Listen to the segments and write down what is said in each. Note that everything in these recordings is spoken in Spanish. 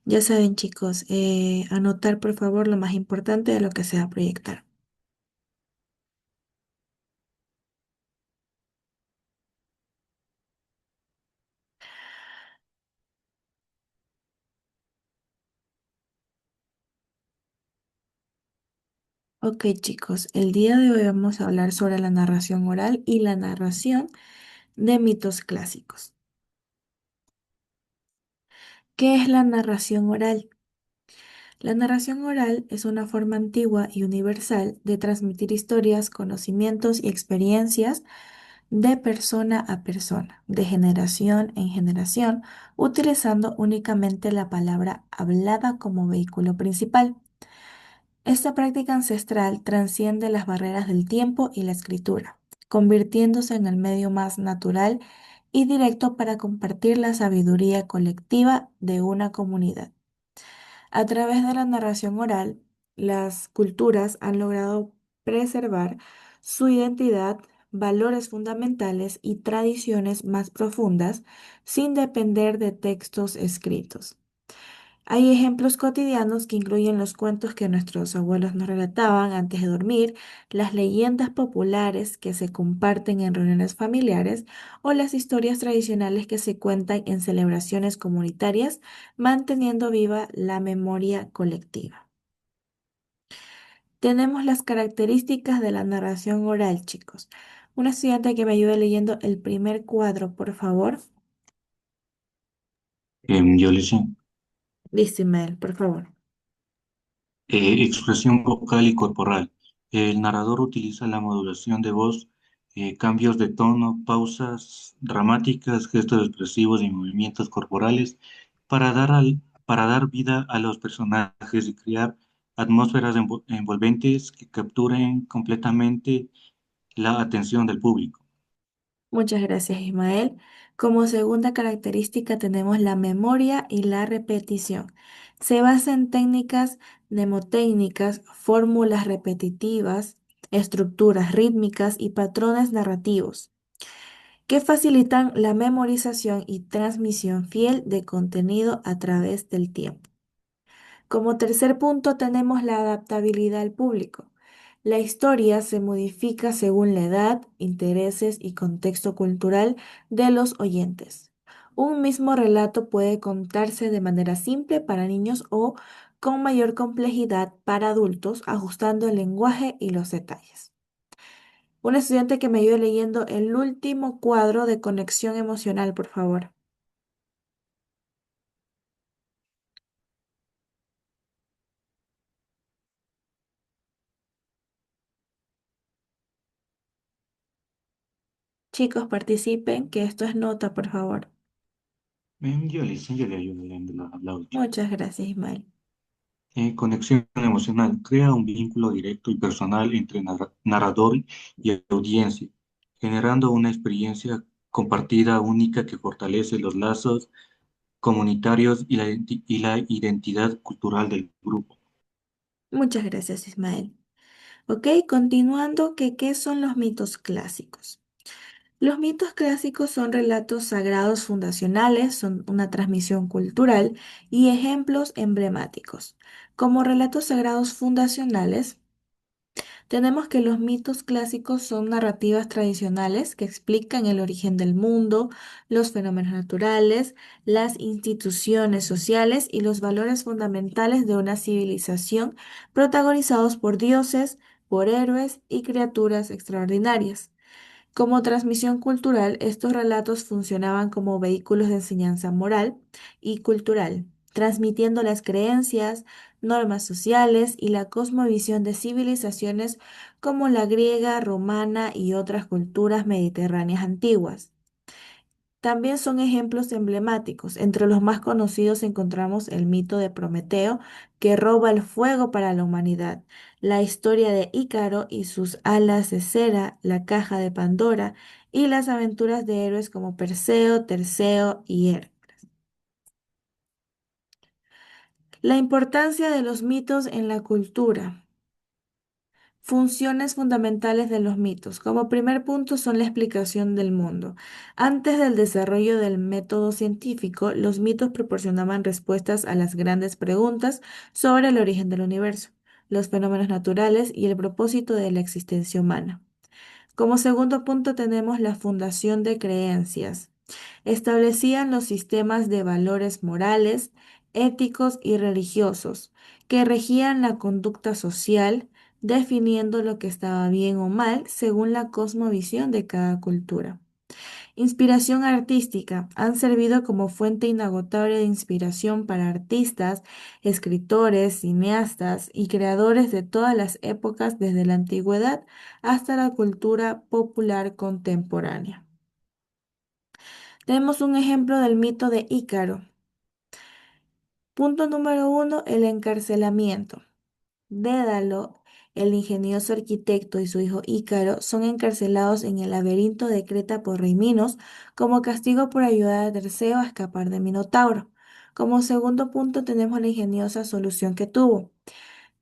Ya saben, chicos, anotar por favor lo más importante de lo que se va a proyectar. Ok, chicos, el día de hoy vamos a hablar sobre la narración oral y la narración de mitos clásicos. ¿Qué es la narración oral? La narración oral es una forma antigua y universal de transmitir historias, conocimientos y experiencias de persona a persona, de generación en generación, utilizando únicamente la palabra hablada como vehículo principal. Esta práctica ancestral trasciende las barreras del tiempo y la escritura, convirtiéndose en el medio más natural y directo para compartir la sabiduría colectiva de una comunidad. A través de la narración oral, las culturas han logrado preservar su identidad, valores fundamentales y tradiciones más profundas sin depender de textos escritos. Hay ejemplos cotidianos que incluyen los cuentos que nuestros abuelos nos relataban antes de dormir, las leyendas populares que se comparten en reuniones familiares o las historias tradicionales que se cuentan en celebraciones comunitarias, manteniendo viva la memoria colectiva. Tenemos las características de la narración oral, chicos. Una estudiante que me ayude leyendo el primer cuadro, por favor. Yo le sé. Listo, Imael, por favor. Expresión vocal y corporal. El narrador utiliza la modulación de voz, cambios de tono, pausas dramáticas, gestos expresivos y movimientos corporales para dar vida a los personajes y crear atmósferas envolventes que capturen completamente la atención del público. Muchas gracias, Ismael. Como segunda característica tenemos la memoria y la repetición. Se basa en técnicas mnemotécnicas, fórmulas repetitivas, estructuras rítmicas y patrones narrativos que facilitan la memorización y transmisión fiel de contenido a través del tiempo. Como tercer punto tenemos la adaptabilidad al público. La historia se modifica según la edad, intereses y contexto cultural de los oyentes. Un mismo relato puede contarse de manera simple para niños o con mayor complejidad para adultos, ajustando el lenguaje y los detalles. Un estudiante que me ayude leyendo el último cuadro de conexión emocional, por favor. Chicos, participen, que esto es nota, por favor. Yo le ayudo leyendo la última. Muchas gracias, Ismael. Conexión emocional. Crea un vínculo directo y personal entre narrador y audiencia, generando una experiencia compartida única que fortalece los lazos comunitarios y y la identidad cultural del grupo. Muchas gracias, Ismael. Ok, continuando, ¿qué son los mitos clásicos? Los mitos clásicos son relatos sagrados fundacionales, son una transmisión cultural y ejemplos emblemáticos. Como relatos sagrados fundacionales, tenemos que los mitos clásicos son narrativas tradicionales que explican el origen del mundo, los fenómenos naturales, las instituciones sociales y los valores fundamentales de una civilización protagonizados por dioses, por héroes y criaturas extraordinarias. Como transmisión cultural, estos relatos funcionaban como vehículos de enseñanza moral y cultural, transmitiendo las creencias, normas sociales y la cosmovisión de civilizaciones como la griega, romana y otras culturas mediterráneas antiguas. También son ejemplos emblemáticos. Entre los más conocidos encontramos el mito de Prometeo, que roba el fuego para la humanidad, la historia de Ícaro y sus alas de cera, la caja de Pandora, y las aventuras de héroes como Perseo, Terceo y Hércules. La importancia de los mitos en la cultura. Funciones fundamentales de los mitos. Como primer punto son la explicación del mundo. Antes del desarrollo del método científico, los mitos proporcionaban respuestas a las grandes preguntas sobre el origen del universo, los fenómenos naturales y el propósito de la existencia humana. Como segundo punto tenemos la fundación de creencias. Establecían los sistemas de valores morales, éticos y religiosos que regían la conducta social, definiendo lo que estaba bien o mal según la cosmovisión de cada cultura. Inspiración artística. Han servido como fuente inagotable de inspiración para artistas, escritores, cineastas y creadores de todas las épocas desde la antigüedad hasta la cultura popular contemporánea. Tenemos un ejemplo del mito de Ícaro. Punto número uno, el encarcelamiento. Dédalo, el ingenioso arquitecto y su hijo Ícaro son encarcelados en el laberinto de Creta por rey Minos como castigo por ayudar a Terceo a escapar de Minotauro. Como segundo punto tenemos la ingeniosa solución que tuvo.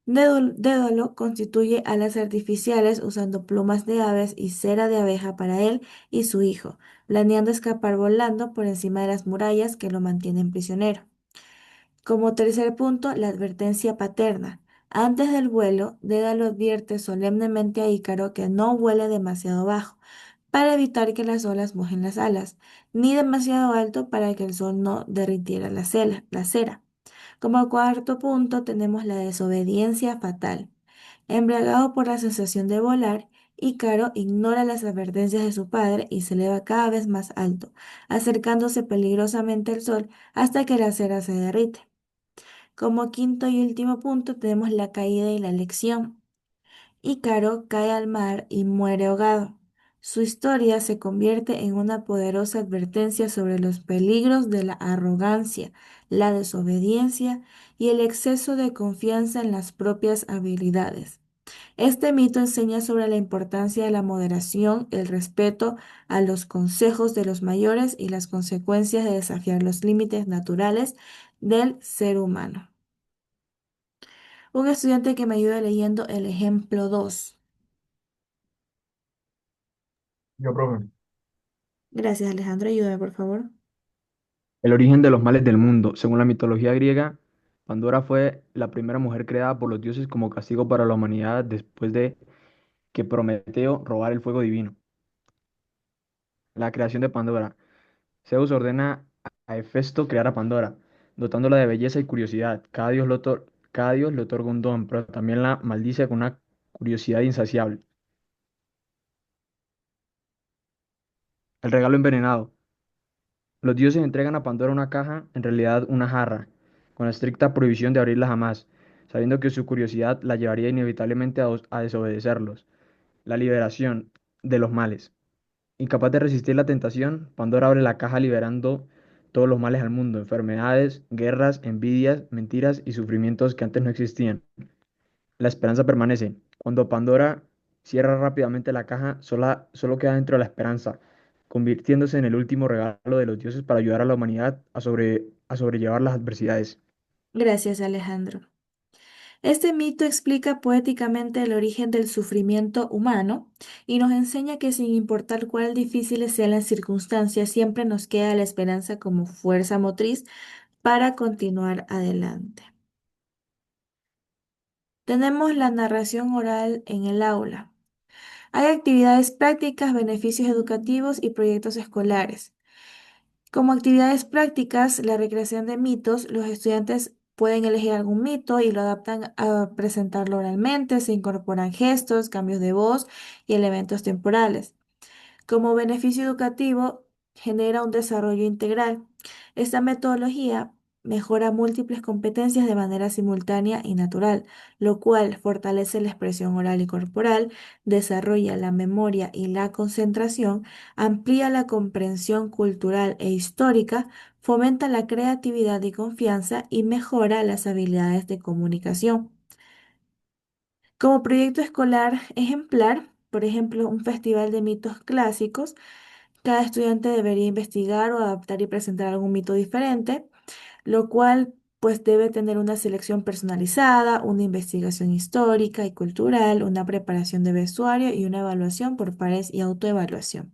Dédalo constituye alas artificiales usando plumas de aves y cera de abeja para él y su hijo, planeando escapar volando por encima de las murallas que lo mantienen prisionero. Como tercer punto, la advertencia paterna. Antes del vuelo, Dédalo advierte solemnemente a Ícaro que no vuele demasiado bajo, para evitar que las olas mojen las alas, ni demasiado alto para que el sol no derritiera la cera. Como cuarto punto, tenemos la desobediencia fatal. Embriagado por la sensación de volar, Ícaro ignora las advertencias de su padre y se eleva cada vez más alto, acercándose peligrosamente al sol hasta que la cera se derrite. Como quinto y último punto tenemos la caída y la lección. Ícaro cae al mar y muere ahogado. Su historia se convierte en una poderosa advertencia sobre los peligros de la arrogancia, la desobediencia y el exceso de confianza en las propias habilidades. Este mito enseña sobre la importancia de la moderación, el respeto a los consejos de los mayores y las consecuencias de desafiar los límites naturales del ser humano. Un estudiante que me ayude leyendo el ejemplo 2. Yo, profe. Gracias, Alejandro. Ayúdame, por favor. El origen de los males del mundo. Según la mitología griega, Pandora fue la primera mujer creada por los dioses como castigo para la humanidad después de que Prometeo robara el fuego divino. La creación de Pandora. Zeus ordena a Hefesto crear a Pandora, dotándola de belleza y curiosidad. Cada dios le otorga un don, pero también la maldice con una curiosidad insaciable. El regalo envenenado. Los dioses entregan a Pandora una caja, en realidad una jarra, con la estricta prohibición de abrirla jamás, sabiendo que su curiosidad la llevaría inevitablemente a desobedecerlos. La liberación de los males. Incapaz de resistir la tentación, Pandora abre la caja liberando todos los males al mundo, enfermedades, guerras, envidias, mentiras y sufrimientos que antes no existían. La esperanza permanece. Cuando Pandora cierra rápidamente la caja, solo queda dentro la esperanza, convirtiéndose en el último regalo de los dioses para ayudar a la humanidad a sobrellevar las adversidades. Gracias, Alejandro. Este mito explica poéticamente el origen del sufrimiento humano y nos enseña que sin importar cuán difíciles sean las circunstancias, siempre nos queda la esperanza como fuerza motriz para continuar adelante. Tenemos la narración oral en el aula. Hay actividades prácticas, beneficios educativos y proyectos escolares. Como actividades prácticas, la recreación de mitos, los estudiantes pueden elegir algún mito y lo adaptan a presentarlo oralmente, se incorporan gestos, cambios de voz y elementos temporales. Como beneficio educativo, genera un desarrollo integral. Esta metodología mejora múltiples competencias de manera simultánea y natural, lo cual fortalece la expresión oral y corporal, desarrolla la memoria y la concentración, amplía la comprensión cultural e histórica, fomenta la creatividad y confianza y mejora las habilidades de comunicación. Como proyecto escolar ejemplar, por ejemplo, un festival de mitos clásicos, cada estudiante debería investigar o adaptar y presentar algún mito diferente, lo cual pues debe tener una selección personalizada, una investigación histórica y cultural, una preparación de vestuario y una evaluación por pares y autoevaluación.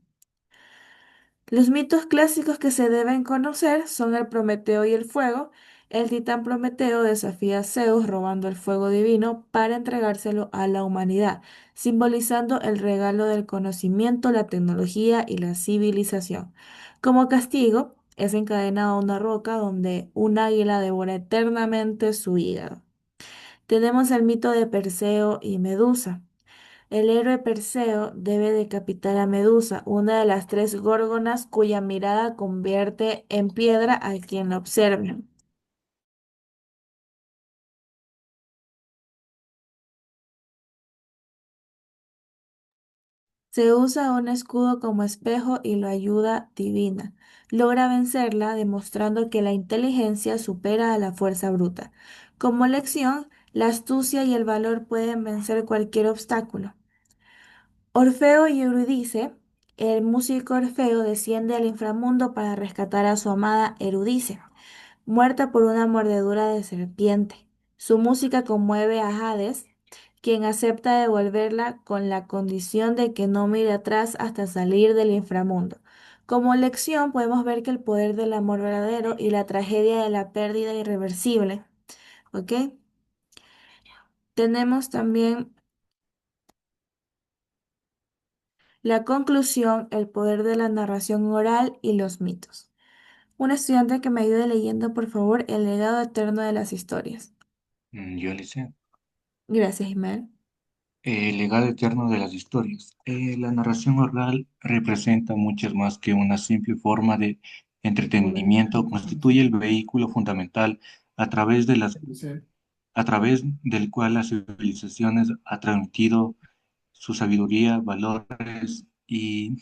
Los mitos clásicos que se deben conocer son el Prometeo y el fuego. El titán Prometeo desafía a Zeus robando el fuego divino para entregárselo a la humanidad, simbolizando el regalo del conocimiento, la tecnología y la civilización. Como castigo, es encadenado a una roca donde un águila devora eternamente su hígado. Tenemos el mito de Perseo y Medusa. El héroe Perseo debe decapitar a Medusa, una de las tres górgonas cuya mirada convierte en piedra a quien la observe. Se usa un escudo como espejo y la ayuda divina. Logra vencerla demostrando que la inteligencia supera a la fuerza bruta. Como lección, la astucia y el valor pueden vencer cualquier obstáculo. Orfeo y Eurídice. El músico Orfeo desciende al inframundo para rescatar a su amada Eurídice, muerta por una mordedura de serpiente. Su música conmueve a Hades, quien acepta devolverla con la condición de que no mire atrás hasta salir del inframundo. Como lección podemos ver que el poder del amor verdadero y la tragedia de la pérdida irreversible, ¿ok? Tenemos también la conclusión, el poder de la narración oral y los mitos. Un estudiante que me ayude leyendo, por favor, El legado eterno de las historias. Yo le sé. Gracias, Ismael. El legado eterno de las historias. La narración oral representa muchas más que una simple forma de entretenimiento, constituye el vehículo fundamental a través a través del cual las civilizaciones han transmitido su sabiduría, valores y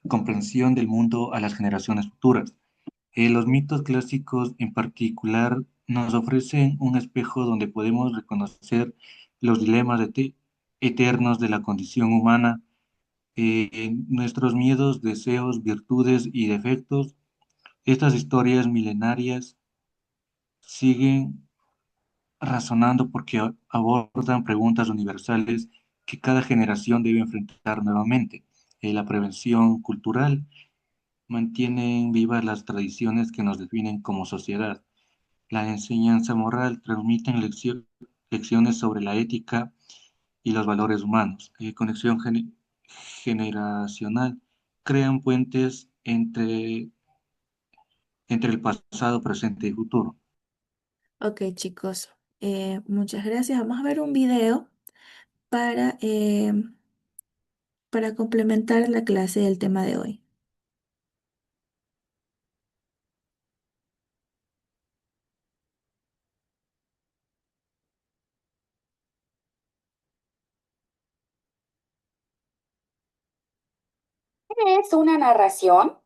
comprensión del mundo a las generaciones futuras. Los mitos clásicos en particular nos ofrecen un espejo donde podemos reconocer los dilemas eternos de la condición humana, nuestros miedos, deseos, virtudes y defectos. Estas historias milenarias siguen razonando porque abordan preguntas universales que cada generación debe enfrentar nuevamente. La prevención cultural mantienen vivas las tradiciones que nos definen como sociedad. La enseñanza moral transmiten lecciones sobre la ética y los valores humanos. Conexión generacional crean puentes entre el pasado, presente y futuro. Ok, chicos, muchas gracias. Vamos a ver un video para, eh, para complementar la clase del tema de hoy. ¿Qué es una narración?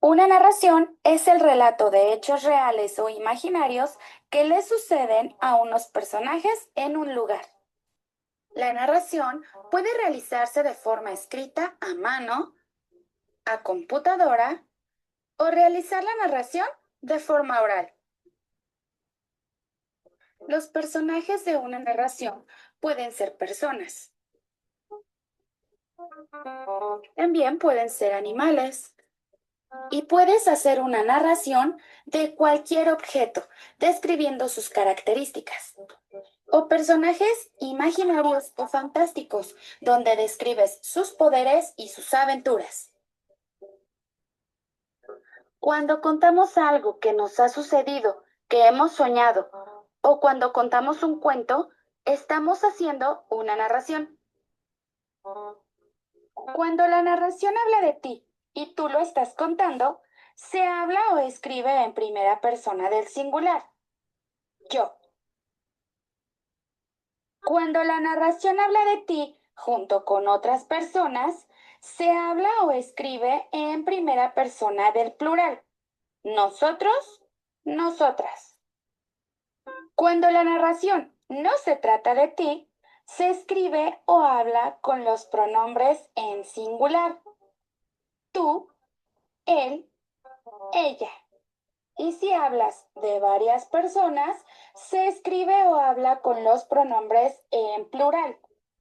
Una narración es el relato de hechos reales o imaginarios que le suceden a unos personajes en un lugar. La narración puede realizarse de forma escrita a mano, a computadora o realizar la narración de forma oral. Los personajes de una narración pueden ser personas. También pueden ser animales. Y puedes hacer una narración de cualquier objeto, describiendo sus características. O personajes imaginarios o fantásticos, donde describes sus poderes y sus aventuras. Cuando contamos algo que nos ha sucedido, que hemos soñado, o cuando contamos un cuento, estamos haciendo una narración. Cuando la narración habla de ti y tú lo estás contando, se habla o escribe en primera persona del singular. Yo. Cuando la narración habla de ti junto con otras personas, se habla o escribe en primera persona del plural. Nosotros, nosotras. Cuando la narración no se trata de ti, se escribe o habla con los pronombres en singular. Tú, él, ella. Y si hablas de varias personas, se escribe o habla con los pronombres en plural.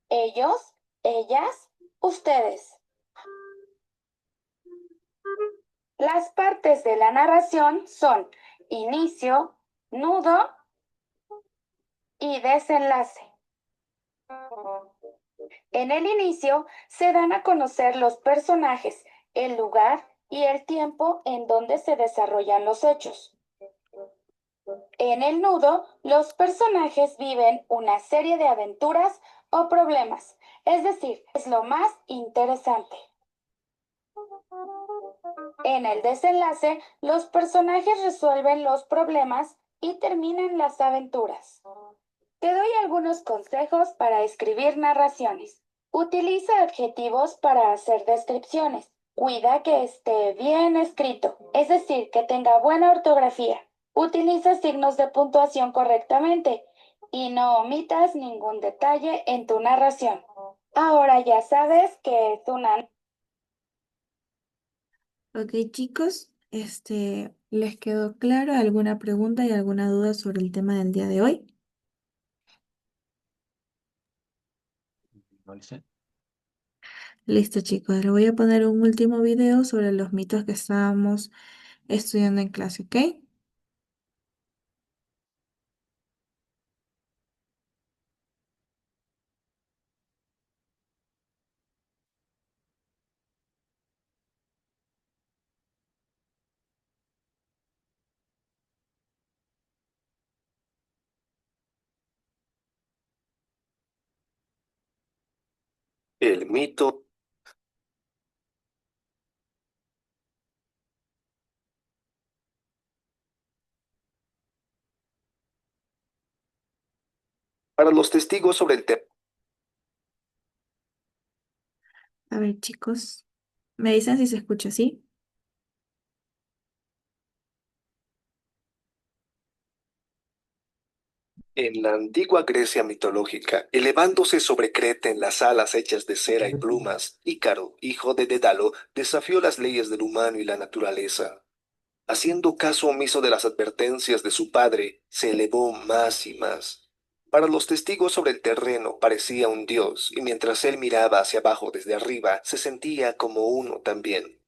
Ellos, ellas, ustedes. Las partes de la narración son inicio, nudo y desenlace. En el inicio se dan a conocer los personajes, el lugar y el tiempo en donde se desarrollan los hechos. En el nudo, los personajes viven una serie de aventuras o problemas, es decir, es lo más interesante. En el desenlace, los personajes resuelven los problemas y terminan las aventuras. Te doy algunos consejos para escribir narraciones. Utiliza adjetivos para hacer descripciones. Cuida que esté bien escrito, es decir, que tenga buena ortografía. Utiliza signos de puntuación correctamente y no omitas ningún detalle en tu narración. Ahora ya sabes que es una... Ok, chicos, ¿les quedó claro alguna pregunta y alguna duda sobre el tema del día de hoy? No lo sé. Listo, chicos, les voy a poner un último video sobre los mitos que estábamos estudiando en clase, ¿ok? El mito. Para los testigos sobre el tema. A ver, chicos, me dicen si se escucha así. En la antigua Grecia mitológica, elevándose sobre Creta en las alas hechas de cera y plumas, Ícaro, hijo de Dédalo, desafió las leyes del humano y la naturaleza. Haciendo caso omiso de las advertencias de su padre, se elevó más y más. Para los testigos sobre el terreno parecía un dios, y mientras él miraba hacia abajo desde arriba, se sentía como uno también.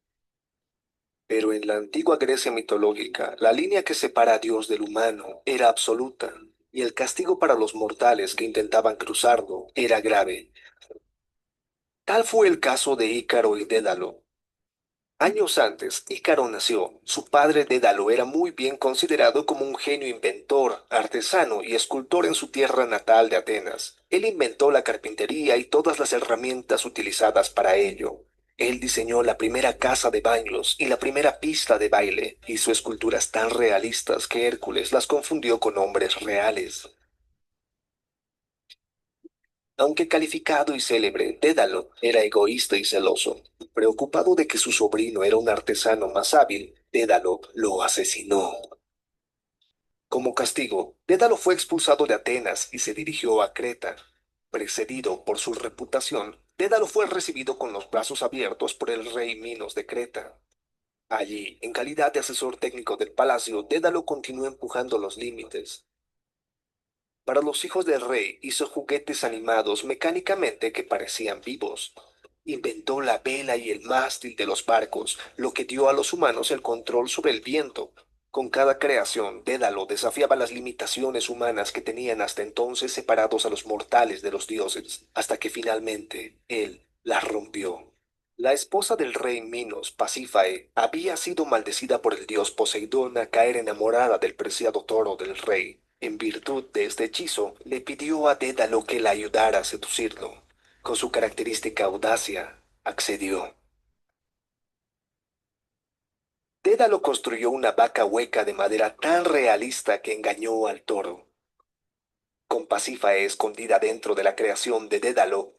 Pero en la antigua Grecia mitológica, la línea que separa a Dios del humano era absoluta, y el castigo para los mortales que intentaban cruzarlo era grave. Tal fue el caso de Ícaro y Dédalo. Años antes, Ícaro nació. Su padre Dédalo era muy bien considerado como un genio inventor, artesano y escultor en su tierra natal de Atenas. Él inventó la carpintería y todas las herramientas utilizadas para ello. Él diseñó la primera casa de baños y la primera pista de baile. Hizo esculturas tan realistas que Hércules las confundió con hombres reales. Aunque calificado y célebre, Dédalo era egoísta y celoso. Preocupado de que su sobrino era un artesano más hábil, Dédalo lo asesinó. Como castigo, Dédalo fue expulsado de Atenas y se dirigió a Creta. Precedido por su reputación, Dédalo fue recibido con los brazos abiertos por el rey Minos de Creta. Allí, en calidad de asesor técnico del palacio, Dédalo continuó empujando los límites. Para los hijos del rey hizo juguetes animados mecánicamente que parecían vivos. Inventó la vela y el mástil de los barcos, lo que dio a los humanos el control sobre el viento. Con cada creación, Dédalo desafiaba las limitaciones humanas que tenían hasta entonces separados a los mortales de los dioses, hasta que finalmente él las rompió. La esposa del rey Minos, Pasífae, había sido maldecida por el dios Poseidón a caer enamorada del preciado toro del rey. En virtud de este hechizo, le pidió a Dédalo que la ayudara a seducirlo. Con su característica audacia, accedió. Dédalo construyó una vaca hueca de madera tan realista que engañó al toro. Con Pasífae escondida dentro de la creación de Dédalo,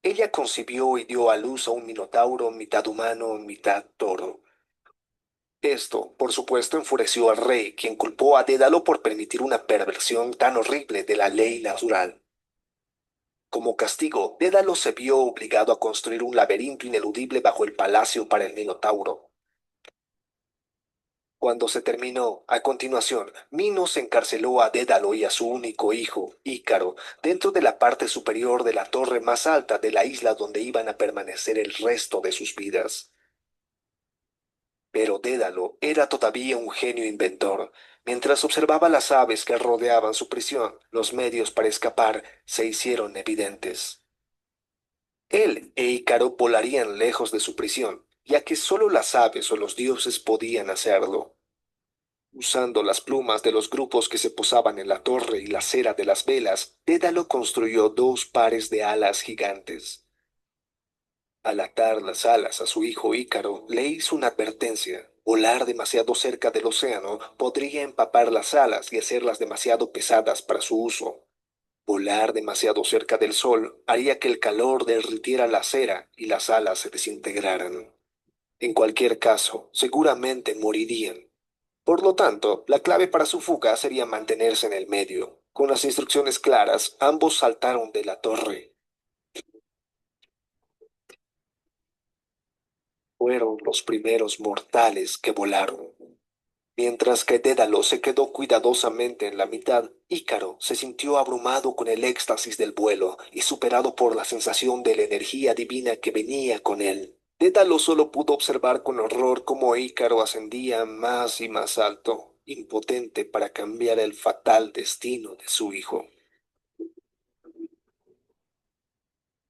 ella concibió y dio a luz a un minotauro mitad humano, mitad toro. Esto, por supuesto, enfureció al rey, quien culpó a Dédalo por permitir una perversión tan horrible de la ley natural. Como castigo, Dédalo se vio obligado a construir un laberinto ineludible bajo el palacio para el Minotauro. Cuando se terminó, a continuación, Minos encarceló a Dédalo y a su único hijo, Ícaro, dentro de la parte superior de la torre más alta de la isla donde iban a permanecer el resto de sus vidas. Pero Dédalo era todavía un genio inventor. Mientras observaba las aves que rodeaban su prisión, los medios para escapar se hicieron evidentes. Él e Ícaro volarían lejos de su prisión, ya que solo las aves o los dioses podían hacerlo. Usando las plumas de los grupos que se posaban en la torre y la cera de las velas, Dédalo construyó dos pares de alas gigantes. Al atar las alas a su hijo Ícaro, le hizo una advertencia. Volar demasiado cerca del océano podría empapar las alas y hacerlas demasiado pesadas para su uso. Volar demasiado cerca del sol haría que el calor derritiera la cera y las alas se desintegraran. En cualquier caso, seguramente morirían. Por lo tanto, la clave para su fuga sería mantenerse en el medio. Con las instrucciones claras, ambos saltaron de la torre. Fueron los primeros mortales que volaron. Mientras que Dédalo se quedó cuidadosamente en la mitad, Ícaro se sintió abrumado con el éxtasis del vuelo y superado por la sensación de la energía divina que venía con él. Dédalo solo pudo observar con horror cómo Ícaro ascendía más y más alto, impotente para cambiar el fatal destino de su hijo.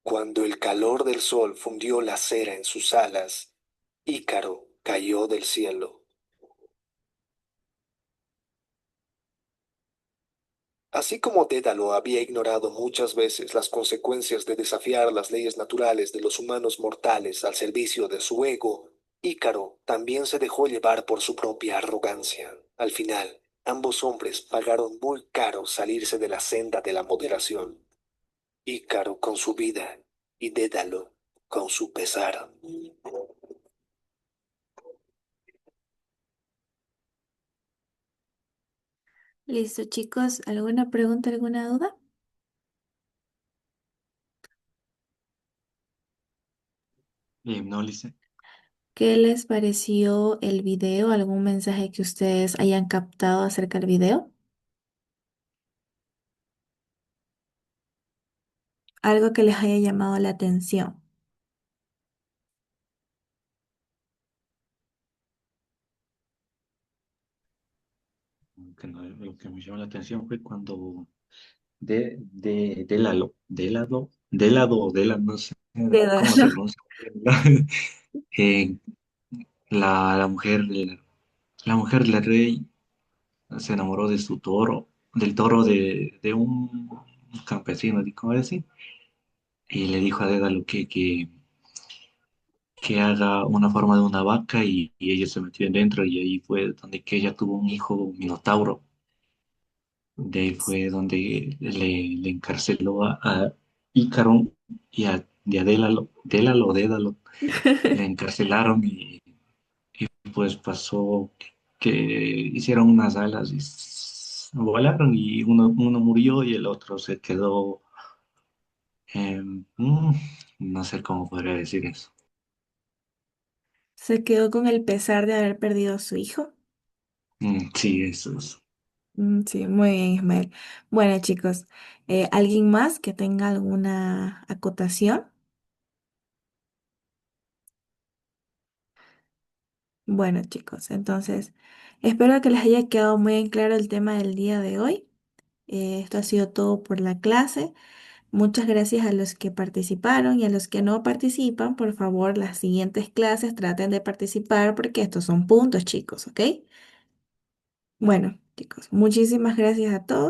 Cuando el calor del sol fundió la cera en sus alas, Ícaro cayó del cielo. Así como Dédalo había ignorado muchas veces las consecuencias de desafiar las leyes naturales de los humanos mortales al servicio de su ego, Ícaro también se dejó llevar por su propia arrogancia. Al final, ambos hombres pagaron muy caro salirse de la senda de la moderación. Ícaro con su vida y Dédalo con su pesar. Listo, chicos. ¿Alguna pregunta, alguna duda? No, Lice. ¿Qué les pareció el video? ¿Algún mensaje que ustedes hayan captado acerca del video? Algo que les haya llamado la atención. Lo que me llamó la atención fue cuando de lado o de la, no sé cómo se Dédalo. pronuncia. Eh, la mujer, la mujer del rey se enamoró de su toro, del toro de un campesino, ¿cómo decir? Y le dijo a Dédalo que haga una forma de una vaca y ella se metió dentro y ahí fue donde que ella tuvo un hijo, un minotauro. De ahí fue donde le encarceló a Ícaro y a Dédalo, le encarcelaron y pues pasó que hicieron unas alas y volaron y uno murió y el otro se quedó, no sé cómo podría decir eso. Se quedó con el pesar de haber perdido a su hijo. Sí, eso es. Sí, muy bien, Ismael. Bueno, chicos, ¿alguien más que tenga alguna acotación? Bueno, chicos, entonces espero que les haya quedado muy en claro el tema del día de hoy. Esto ha sido todo por la clase. Muchas gracias a los que participaron y a los que no participan. Por favor, las siguientes clases traten de participar porque estos son puntos, chicos, ¿ok? Bueno, chicos, muchísimas gracias a todos.